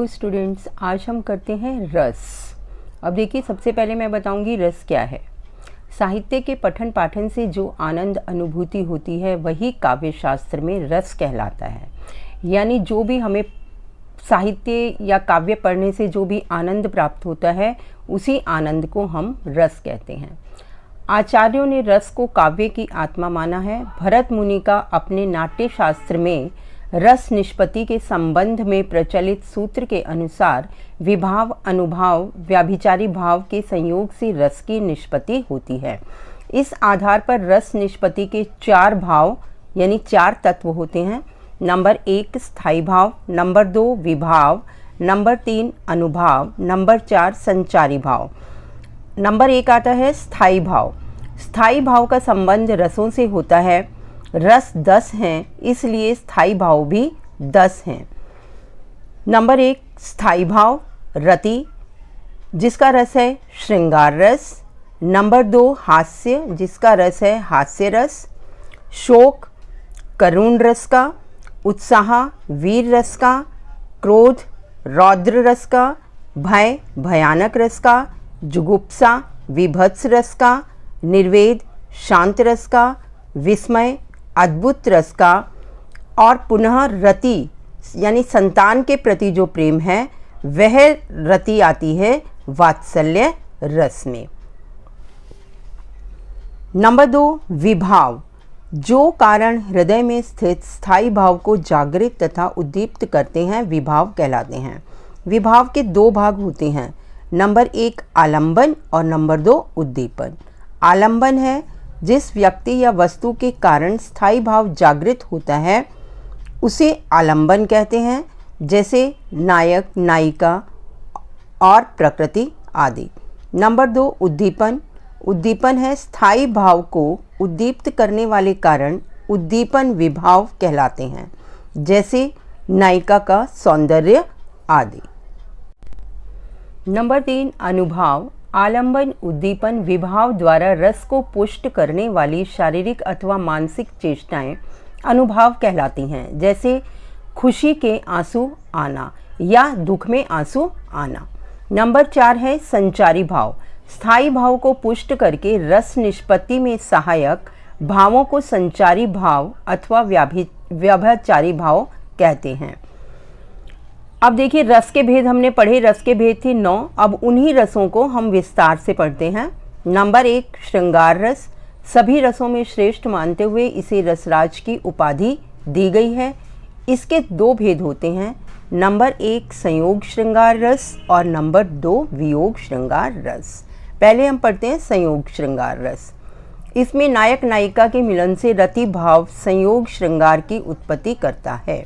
Hello students, आज हम करते हैं रस। अब देखिए, सबसे पहले मैं बताऊंगी रस क्या है। साहित्य के पठन पाठन से जो आनंद अनुभूति होती है वही काव्य शास्त्र में रस कहलाता है। यानी जो भी हमें साहित्य या काव्य पढ़ने से जो भी आनंद प्राप्त होता है उसी आनंद को हम रस कहते हैं। आचार्यों ने रस को काव्य की आत्मा माना है। भरत मुनि का अपने नाट्य शास्त्र में रस निष्पत्ति के संबंध में प्रचलित सूत्र के अनुसार विभाव, अनुभाव, व्याभिचारी भाव के संयोग से रस की निष्पत्ति होती है। इस आधार पर रस निष्पत्ति के 4 भाव यानी 4 तत्व होते हैं। नंबर 1 स्थायी भाव, नंबर 2 विभाव, नंबर 3 अनुभाव, नंबर 4 संचारी भाव। नंबर 1 आता है स्थायी भाव। स्थायी भाव का संबंध रसों से होता है। रस 10 हैं, इसलिए स्थायी भाव भी 10 हैं। नंबर 1 स्थायी भाव रति, जिसका रस है श्रृंगार रस। नंबर 2 हास्य, जिसका रस है हास्य रस। शोक करुण रस का। उत्साह वीर रस का। क्रोध रौद्र रस का। भय भयानक रस का। जुगुप्सा विभत्स रस का। निर्वेद शांत रस का। विस्मय अद्भुत रस का। और पुनः रति यानी संतान के प्रति जो प्रेम है वह रति आती है वात्सल्य रस में। नंबर 2 विभाव, जो कारण हृदय में स्थित स्थायी भाव को जागृत तथा उद्दीप्त करते हैं विभाव कहलाते हैं। विभाव के 2 भाग होते हैं। नंबर 1 आलंबन और नंबर 2 उद्दीपन। आलंबन है जिस व्यक्ति या वस्तु के कारण स्थायी भाव जागृत होता है उसे आलंबन कहते हैं, जैसे नायक, नायिका और प्रकृति आदि। नंबर 2 उद्दीपन। उद्दीपन है स्थायी भाव को उद्दीप्त करने वाले कारण उद्दीपन विभाव कहलाते हैं, जैसे नायिका का सौंदर्य आदि। नंबर 3 अनुभाव। आलंबन, उद्दीपन, विभाव द्वारा रस को पुष्ट करने वाली शारीरिक अथवा मानसिक चेष्टाएं अनुभाव कहलाती हैं, जैसे खुशी के आंसू आना या दुख में आंसू आना। नंबर 4 है संचारी भाव। स्थायी भाव को पुष्ट करके रस निष्पत्ति में सहायक भावों को संचारी भाव अथवा व्याभिचारी भाव कहते हैं। अब देखिए, रस के भेद हमने पढ़े। रस के भेद थे 9। अब उन्हीं रसों को हम विस्तार से पढ़ते हैं। नंबर 1 श्रृंगार रस। सभी रसों में श्रेष्ठ मानते हुए इसे रसराज की उपाधि दी गई है। इसके 2 भेद होते हैं। नंबर 1 संयोग श्रृंगार रस और नंबर 2 वियोग श्रृंगार रस। पहले हम पढ़ते हैं संयोग श्रृंगार रस। इसमें नायक नायिका के मिलन से रति भाव संयोग श्रृंगार की उत्पत्ति करता है।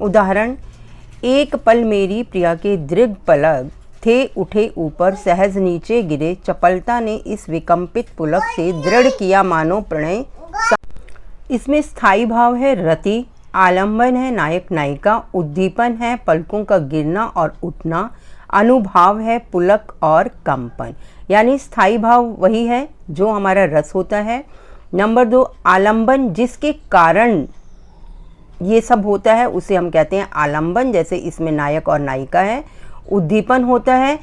उदाहरण, एक पल मेरी प्रिया के दृढ़ पलक थे उठे ऊपर, सहज नीचे गिरे, चपलता ने इस विकम्पित पुलक से दृढ़ किया मानो प्रणय। इसमें स्थायी भाव है रति, आलंबन है नायक नायिका, उद्दीपन है पलकों का गिरना और उठना, अनुभाव है पुलक और कंपन। यानी स्थायी भाव वही है जो हमारा रस होता है। नंबर 2 आलंबन, जिसके कारण ये सब होता है उसे हम कहते हैं आलंबन, जैसे इसमें नायक और नायिका है। उद्दीपन होता है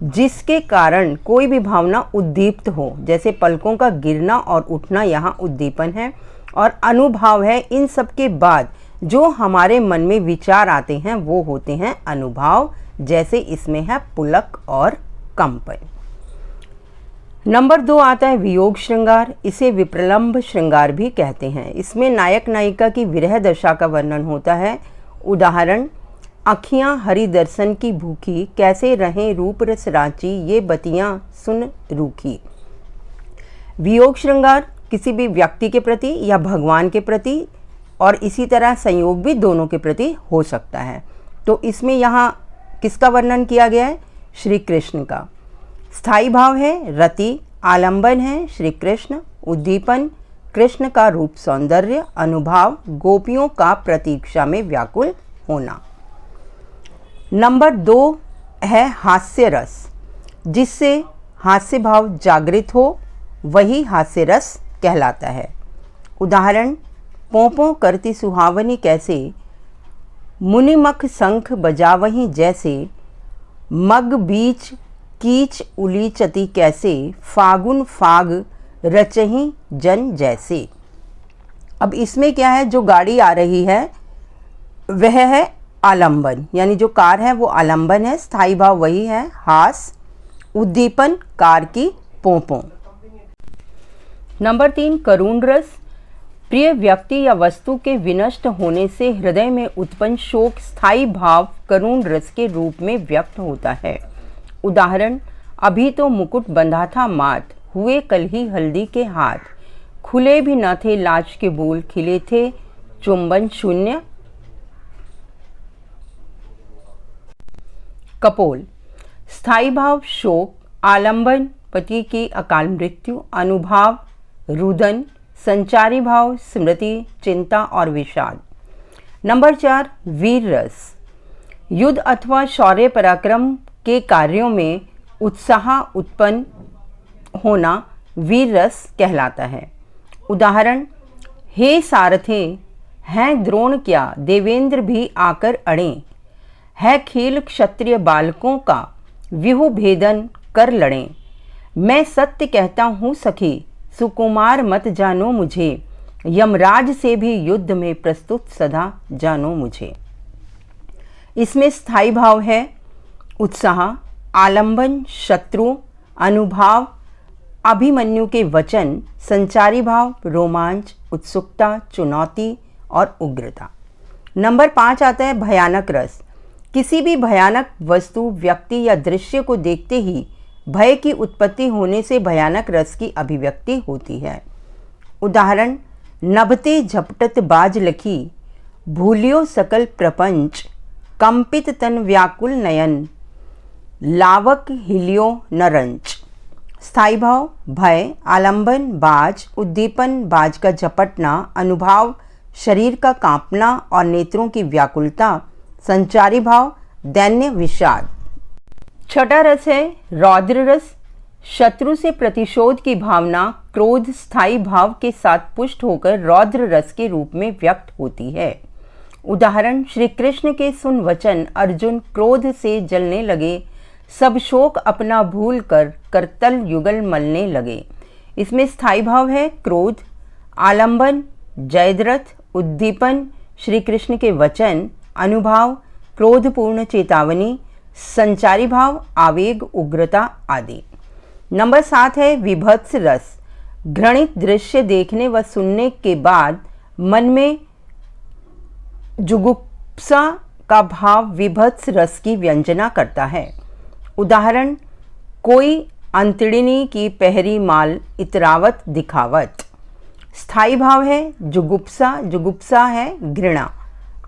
जिसके कारण कोई भी भावना उद्दीप्त हो, जैसे पलकों का गिरना और उठना, यहाँ उद्दीपन है। और अनुभाव है इन सब के बाद जो हमारे मन में विचार आते हैं वो होते हैं अनुभाव, जैसे इसमें है पुलक और कंपन। नंबर 2 आता है वियोग श्रृंगार। इसे विप्रलंभ श्रृंगार भी कहते हैं। इसमें नायक नायिका की विरह दशा का वर्णन होता है। उदाहरण, अखियां हरि दर्शन की भूखी, कैसे रहें रूप रस रांची, ये बतियां सुन रूखी। वियोग श्रृंगार किसी भी व्यक्ति के प्रति या भगवान के प्रति और इसी तरह संयोग भी दोनों के प्रति हो सकता है। तो इसमें यहाँ किसका वर्णन किया गया है? श्री कृष्ण का। स्थायी भाव है रति, आलंबन है श्री कृष्ण, उद्दीपन कृष्ण का रूप सौंदर्य, अनुभाव गोपियों का प्रतीक्षा में व्याकुल होना। नंबर 2 है हास्य रस, जिससे हास्य भाव जागृत हो वही हास्य रस कहलाता है। उदाहरण, पों पों करती सुहावनी कैसे मुनिमख शंख बजावहीं जैसे, मग बीच कीच उलीचती कैसे, फागुन फाग रचहीं जन जैसे। अब इसमें क्या है, जो गाड़ी आ रही है वह है आलंबन, यानी जो कार है वो आलंबन है। स्थायी भाव वही है हास। उद्दीपन कार की पोंपों। नंबर 3 करुण रस। प्रिय व्यक्ति या वस्तु के विनष्ट होने से हृदय में उत्पन्न शोक स्थायी भाव करुण रस के रूप में व्यक्त होता है। उदाहरण, अभी तो मुकुट बंधा था माथ, हुए कल ही हल्दी के हाथ, खुले भी न थे लाज के बोल, खिले थे चुंबन शून्य। कपोल। स्थायी भाव शोक, आलंबन पति की अकाल मृत्यु, अनुभाव रुदन, संचारी भाव स्मृति, चिंता और विषाद। नंबर 4 वीर रस। युद्ध अथवा शौर्य पराक्रम के कार्यों में उत्साह उत्पन्न होना वीर रस कहलाता है। उदाहरण, हे सारथे हैं द्रोण क्या, देवेंद्र भी आकर अड़े, है खेल क्षत्रिय बालकों का, व्यूह भेदन कर लड़ें। मैं सत्य कहता हूँ सखी, सुकुमार मत जानो मुझे, यमराज से भी युद्ध में प्रस्तुत सदा जानो मुझे। इसमें स्थायी भाव है उत्साह, आलंबन शत्रु, अनुभाव अभिमन्यु के वचन, संचारी भाव रोमांच, उत्सुकता, चुनौती और उग्रता। नंबर 5 आता है भयानक रस। किसी भी भयानक वस्तु, व्यक्ति या दृश्य को देखते ही भय की उत्पत्ति होने से भयानक रस की अभिव्यक्ति होती है। उदाहरण, नभते झपटत बाज लखी, भूलियो सकल प्रपंच, कंपित तन व्याकुल नयन, लावक हिलियो नरंच। स्थायी भाव भय, आलंबन बाज, उद्दीपन बाज का झपटना, अनुभाव शरीर का कांपना और नेत्रों की व्याकुलता, संचारी भाव दैन्य विषाद। छठा रस है रौद्र रस। शत्रु से प्रतिशोध की भावना क्रोध स्थायी भाव के साथ पुष्ट होकर रौद्र रस के रूप में व्यक्त होती है। उदाहरण, श्री कृष्ण के सुन वचन अर्जुन क्रोध से जलने लगे, सब शोक अपना भूल कर करतल युगल मलने लगे। इसमें स्थायी भाव है क्रोध, आलंबन जयद्रथ, उद्दीपन श्री कृष्ण के वचन, अनुभाव क्रोधपूर्ण चेतावनी, संचारी भाव आवेग उग्रता आदि। नंबर 7 है विभत्स रस। घृणित दृश्य देखने व सुनने के बाद मन में जुगुप्सा का भाव विभत्स रस की व्यंजना करता है। उदाहरण, कोई अंतड़िनी की पहरी माल इतरावत दिखावत। स्थायी भाव है जुगुप्सा, जुगुप्सा है घृणा,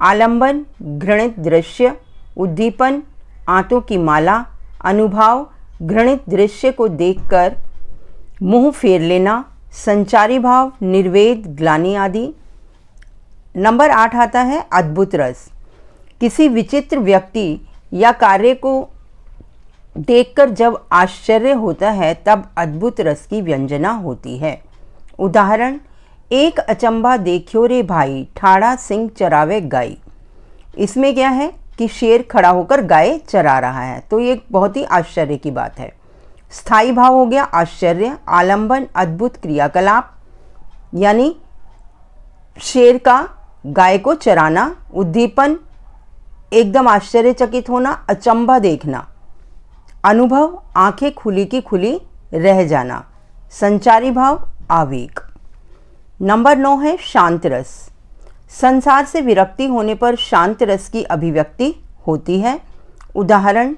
आलंबन घृणित दृश्य, उद्दीपन आंतों की माला, अनुभाव घृणित दृश्य को देखकर मुंह फेर लेना, संचारी भाव निर्वेद ग्लानि आदि। नंबर 8 आता है अद्भुत रस। किसी विचित्र व्यक्ति या कार्य को देखकर जब आश्चर्य होता है तब अद्भुत रस की व्यंजना होती है। उदाहरण, एक अचंभा देखियो रे भाई, ठाड़ा सिंह चरावे गाय। इसमें क्या है कि शेर खड़ा होकर गाय चरा रहा है, तो ये बहुत ही आश्चर्य की बात है। स्थायी भाव हो गया आश्चर्य, आलंबन अद्भुत क्रियाकलाप यानी शेर का गाय को चराना, उद्दीपन एकदम आश्चर्यचकित होना, अचंभा देखना, अनुभव आंखें खुली की खुली रह जाना, संचारी भाव आवेग। नंबर 9 है शांत रस। संसार से विरक्ति होने पर शांत रस की अभिव्यक्ति होती है। उदाहरण,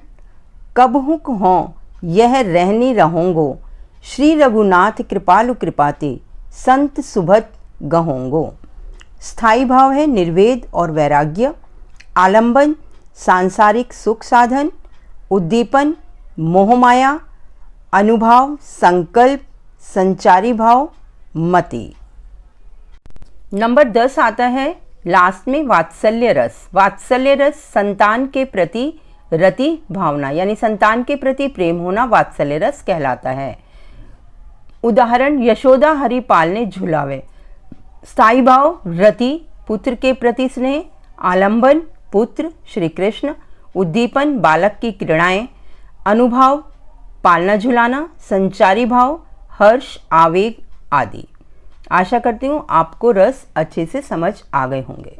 कबहुक हों यह रहनी रहोंगो, श्री रघुनाथ कृपालु कृपाते, संत सुभत गहोंगो। स्थायी भाव है निर्वेद और वैराग्य, आलंबन सांसारिक सुख साधन, उद्दीपन मोहमाया, अनुभाव संकल्प, संचारी भाव मति। नंबर 10 आता है लास्ट में वात्सल्य रस। वात्सल्य रस संतान के प्रति रति भावना यानी संतान के प्रति प्रेम होना वात्सल्य रस कहलाता है। उदाहरण, यशोदा हरि पालने झुलावे। स्थायी भाव रति पुत्र के प्रति स्नेह, आलंबन पुत्र श्री कृष्ण, उद्दीपन बालक की क्रीड़ाएं, अनुभव पालना झुलाना, संचारी भाव, हर्ष, आवेग आदि। आशा करती हूँ आपको रस अच्छे से समझ आ गए होंगे।